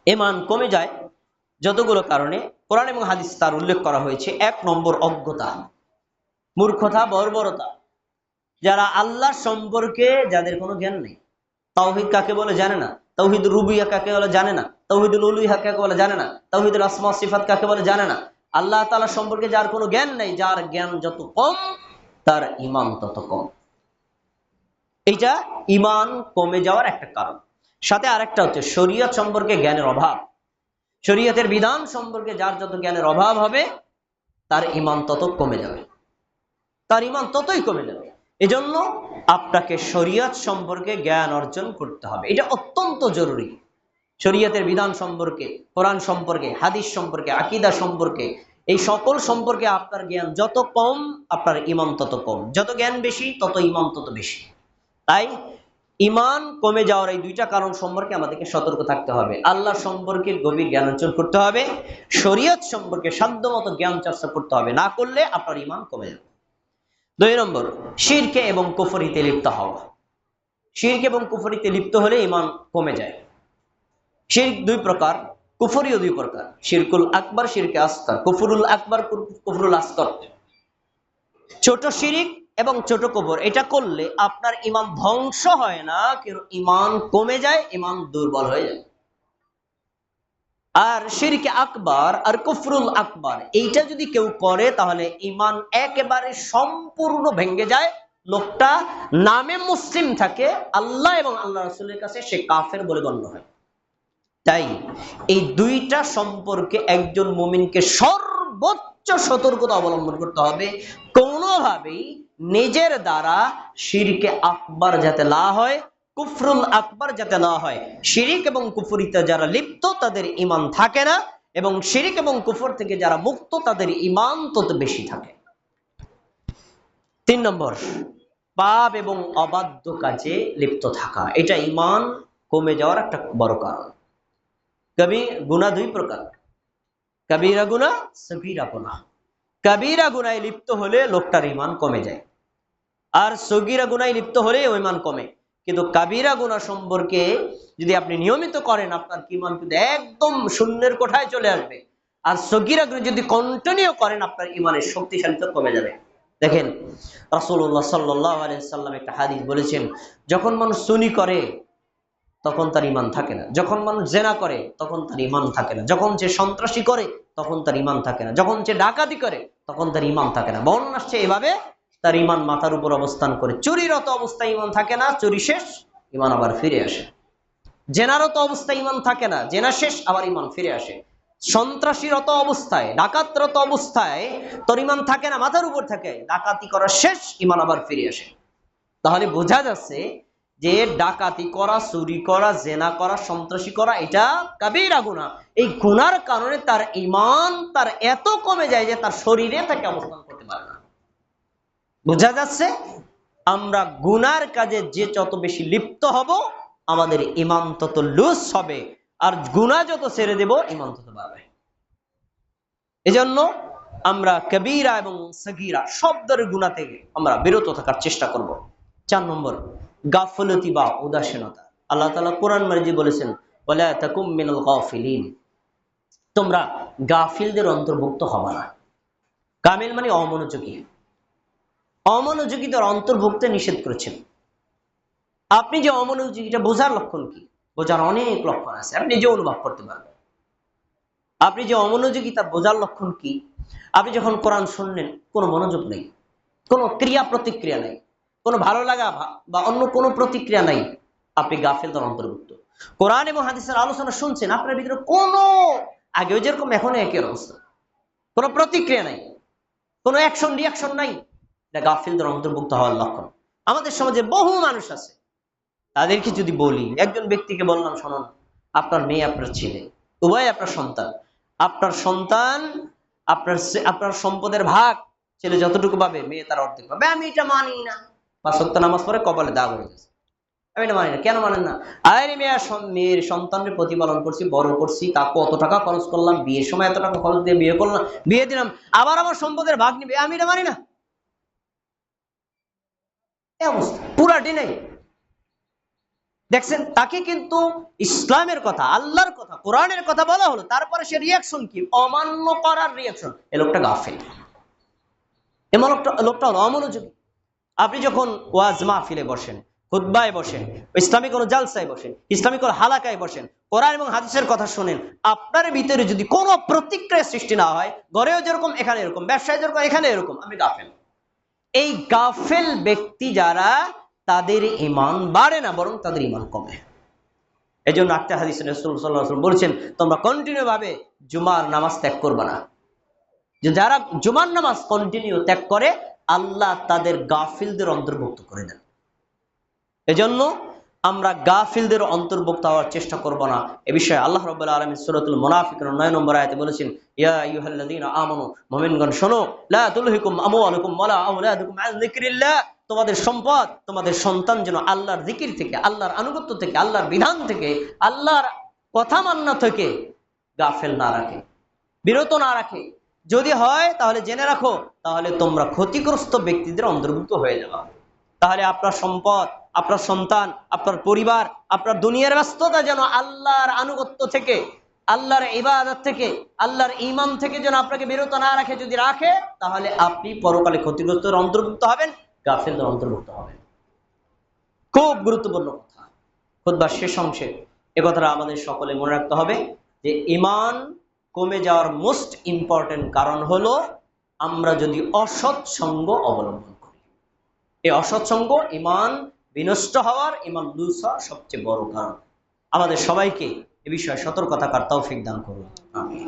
ঈমান কমে যায় যতগুলো কারণে কোরআন এবং হাদিস তার উল্লেখ করা হয়েছে। ১ নম্বর অজ্ঞতা, মূর্খতা, বর্বরতা। যারা আল্লাহ সম্পর্কে যাদের কোনো জ্ঞান নেই, তাওহীদ কাকে বলে জানে না, তাওহীদুর রুবিয়া কাকে বলে জানে না, তাওহীদুল উলুহিয়া কাকে বলে জানে না, তাওহীদুল আসমা সিফাত কাকে বলে জানে না। আল্লাহ তাআলা সম্পর্কে যার কোনো জ্ঞান নেই, যার জ্ঞান যত কম তার ঈমান তত কম। এটা ঈমান কমে যাওয়ার একটা কারণ। সাথে আরেকটা হচ্ছে শরীয়ত সম্পর্কে জ্ঞানের অভাব। শরীয়তের বিধান সম্পর্কে যার যত জ্ঞানের অভাব হবে তার ঈমান তত কমে যাবে, তার ঈমান ততই কমে যাবে। এজন্য আপনাকে শরীয়ত সম্পর্কে জ্ঞান অর্জন করতে হবে, এটা অত্যন্ত জরুরি। শরীয়তের বিধান সম্পর্কে, কোরআন সম্পর্কে, হাদিস সম্পর্কে, আকীদা সম্পর্কে, এই সকল সম্পর্কে আপনার জ্ঞান যত কম আপনার ঈমান তত কম, যত জ্ঞান বেশি তত ঈমান তত বেশি। তাই ঈমান কমে যাওয়ার এই দুইটা কারণ সম্পর্কে আমাদেরকে সতর্ক থাকতে হবে। আল্লাহ সম্পর্কে গভীর জ্ঞান অর্জন করতে হবে, শরীয়ত সম্পর্কে সাধ্যমতো জ্ঞান চর্চা করতে হবে, না করলে আপনার ঈমান কমে যাবে। ২ নম্বর, শিরকে এবং কুফরিতে লিপ্ত হওয়া। শিরক এবং কুফরিতে লিপ্ত হলে ঈমান কমে যায়। শিরক ২ প্রকার, কুফরিও ২ প্রকার, শিরকুল আকবার, শিরকে আসগর, কুফরুল আকবার, কুফরুল আসগর। ছোট শিরিক এবং ছোট কুফর, এটা করলে আপনার ঈমান ধ্বংস হয় না, কিন্তু ঈমান কমে যায়, ঈমান দুর্বল হয়ে যায়। আর শিরকে আকবার আর কুফরুল আকবার এইটা যদি কেউ করে তাহলে ঈমান একেবারে সম্পূর্ণ ভেঙে যায়। লোকটা নামে মুসলিম থাকে, আল্লাহ এবং আল্লাহ রাসূলের কাছে সে কাফের বলে গণ্য হয়। তাই এই দুইটা সম্পর্কে একজন মুমিনকে সর্বোচ্চ সতর্কতা অবলম্বন করতে হবে। কোনোভাবেই নিজের দ্বারা শিরকে আকবার যাতে না হয়, কুফরুল আকবার যাতে না হয়। শিরিক এবং কুফরিতে যারা লিপ্ত তাদের ঈমান থাকে না, এবং শিরিক এবং কুফর থেকে যারা মুক্ত তাদের ঈমান তত বেশি থাকে। ৩ নম্বর, পাপ এবং অবাধ্য কাজে লিপ্ত থাকা, এটা ঈমান কমে যাওয়ার একটা বড় কারণ। গুনাহ ২ প্রকার, কবিরা গুনাহ, সগীরা গুনাহ। কবিরা গুনাহে লিপ্ত হলে লোকটার ঈমান কমে যায়, আর সগীরা গুনাহে লিপ্ত হলে ওই ঈমান কমে। কিন্তু কবিরা গুনাহ সম্পর্কে যদি আপনি নিয়মিত করেন আপনার ঈমান কিন্তু একদম শূন্যের কোঠায় চলে আসবে, আর সগীরা গুনাহ যদি কন্টিনিউ করেন আপনার ঈমানের শক্তিশালীতা কমে যাবে। দেখেন রাসূলুল্লাহ সাল্লাল্লাহু আলাইহি ওয়াসাল্লাম একটা হাদিস বলেছেন, যখন মানুষ চুরি করে তখন তার ঈমান থাকে না, যখন মানুষ জিনা করে তখন তার ঈমান থাকে না, যখন সে সন্ত্রাসী করে তখন তার ঈমান থাকে না, যখন সে ডাকাতি করে তখন তার ঈমান থাকে না। বর্ণনা আসছে এভাবে, তার ঈমান মাথার উপর অবস্থান করে। চুরিরত অবস্থায় ঈমান থাকে না, চুরি শেষ ঈমান আবার ফিরে আসে। জেনারত অবস্থায় ঈমান থাকে না, জেনা শেষ আবার ঈমান ফিরে আসে। সন্ত্রাসীরত অবস্থায়, ডাকাতরত অবস্থায় তোর ঈমান থাকে না, মাথার উপর থাকে, ডাকাতি করা শেষ ঈমান আবার ফিরে আসে। তাহলে বোঝা যাচ্ছে যে ডাকাতি করা, চুরি করা, জেনা করা, সন্ত্রাসী করা এটা কাবীরা গুনাহ। এই গুনার কারণে তার ঈমান তার এত কমে যায় যে তার শরীরে তাকে অবস্থান করতে পারে না। বোঝা যাচ্ছে আমরা গুনার কাজে যে যত বেশি লিপ্ত হব আমাদের ঈমান তত লুজ হবে, আর গুনাহ যত ছেড়ে দেব ঈমান তত বাড়বে। এজন্য আমরা কবিরা এবং সগীরা সব ধরনের গুনাহ থেকে আমরা বিরত থাকার চেষ্টা করব। ৪ নম্বর, গাফলতি বা উদাসীনতা। আল্লাহ তাআলা কোরআন মাজিদে বলেছেন, ওয়ালা তাকুম মিনাল গাফিলিন, তোমরা গাফিলদের অন্তর্ভুক্ত হবে না। কামিল মানে অমনোযোগী, অমনোযোগীদের অন্তর্ভুক্ত নিষেধ করেছেন। আপনি যে অমনোযোগীটা বোঝার লক্ষণ কি? বোঝার অনেক লক্ষণ আছে, আপনি যে অনুভব করতে পারবেন। আপনি যে অমনোযোগী তার বোঝার লক্ষণ কি? আপনি যখন কোরআন শুনলেন কোনো মনোযোগ নেই, কোনো ক্রিয়া প্রতিক্রিয়া নেই, কোনো ভালো লাগা বা অন্য কোনো প্রতিক্রিয়া নাই, আপনি গাফিলদের অন্তর্ভুক্ত। কোরআন এবং হাদিসের আলোচনা শুনছেন, আপনার ভিতরে কোনো, আগেও যেরকম এখনো একই অবস্থা, কোনো প্রতিক্রিয়া নাই, কোনো অ্যাকশন রিয়াকশন নাই, এটা গাফিলদের অন্তর্ভুক্ত হওয়ার লক্ষণ। আমাদের সমাজে বহু মানুষ আছে, তাদেরকে যদি বলি, একজন ব্যক্তিকে বললাম, শোনুন, আপনার মেয়ে আপনার ছেলে উভয় আপনার সন্তান, আপনার সন্তান আপনার সম্পদের ভাগ ছেলে যতটুকু পাবে মেয়ে তার অর্ধেক পাবে। আমি এটা মানি না। ৫ ওয়াক্ত নামাজ পড়ে কপালে দাগ হয়ে গেছে, আমি এটা মানি না। কেন মানেন না? আরে মেয়ের সন্তানের প্রতিপালন করছি, বড় করছি, তাকে অত টাকা খরচ করলাম, বিয়ের সময় এত টাকা খরচ দিয়ে বিয়ে করলাম, বিয়ে দিলাম, আবার আমার সম্পদের ভাগ নিবে, আমি এটা মানি না। এই অবস্থা পুরাটি নেই। দেখছেন, তাকে কিন্তু ইসলামের কথা, আল্লাহর কথা কোরআনের কথা বলা হলো, তারপরে সে রিয়াকশন কি? অমান্য করার রিয়াকশন। এ লোকটা গাফিল, এমন লোকটা হলো অমনোযোগী। আপনি যখন ওয়াজ মাহফিলে বসেন, খুতবায় বসেন, ইসলামিক কোনো জালসায় বসেন, ইসলামিক কোনো হালাকায় বসেন, কোরআন এবং হাদিসের কথা শুনেন, আপনার ভিতরে যদি কোনো প্রতিক্রিয়া সৃষ্টি না হয়, ঘরেও যেরকম এখানে এরকম, ব্যবসায় যেরকম এখানে এরকম, আপনি গাফেল। এই গাফেল ব্যক্তি যারা, তাদের ঈমান বাড়ে না, বরং তাদের ঈমান কমে। এই জন্য একটা হাদিসে রাসূল সাল্লাল্লাহু আলাইহি ওয়াসাল্লাম বলেছেন, তোমরা কন্টিনিউ ভাবে জুমার নামাজ ত্যাগ করবে না। যে যারা জুমার নামাজ কন্টিনিউ ত্যাগ করে, আল্লাহ তাদের গাফিলদের অন্তর্ভুক্ত করে দেন। এজন্য আমরা গাফিলদের অন্তর্ভুক্ত হওয়ার চেষ্টা করব না। এ বিষয়ে আল্লাহ রাব্বুল আলামিন সূরাতুল মুনাফিকুন 9 নম্বর আয়াতে বলেছেন, ইয়া আইয়ুহাল্লাযীনা আমানু, মুমিনগণ শোনো, লা তুলহিকুম আমওয়ালুকুম ওয়ালা আওলাদুকুম আন যিকরিল্লাহ, তোমাদের সম্পদ, তোমাদের সন্তান যেন আল্লাহর জিকির থেকে, আল্লাহর আনুগত্য থেকে, আল্লাহর বিধান থেকে, আল্লাহর কথা মান্না থেকে গাফেল না রাখে, বিরত না রাখে। যদি হয় তাহলে জেনে রাখো, তাহলে তোমরা ক্ষতিগ্রস্ত ব্যক্তিদের অন্তর্ভুক্ত হয়ে যাবে। তাহলে আপনার সম্পদ, আপনার সন্তান, আপনার পরিবার, আপনার দুনিয়ার ব্যস্ততা যেন আল্লাহর আনুগত্য থেকে, আল্লাহর ইবাদত থেকে, আল্লাহর ঈমান থেকে যেন আপনাকে বিরত না রাখে। যদি রাখে, তাহলে আপনি পরকালে ক্ষতিগ্রস্তদের অন্তর্ভুক্ত হবেন, গাফেলদের অন্তর্ভুক্ত হবেন। খুব গুরুত্বপূর্ণ কথা। খুতবার শেষ অংশে এ কথাটা আমাদের সকলে মনে রাখতে হবে যে ঈমান কমে যাওয়ার মোস্ট ইম্পর্টেন্ট কারণ হলো আমরা যদি অসৎ সঙ্গ অবলম্বন করি। এই অসৎ সঙ্গ ঈমান বিনষ্ট হওয়ার, ঈমান লুজ হওয়ার সবচেয়ে বড় কারণ। আমাদের সবাইকে এ বিষয়ে সতর্ক থাকার তৌফিক দান করুন। আমিন।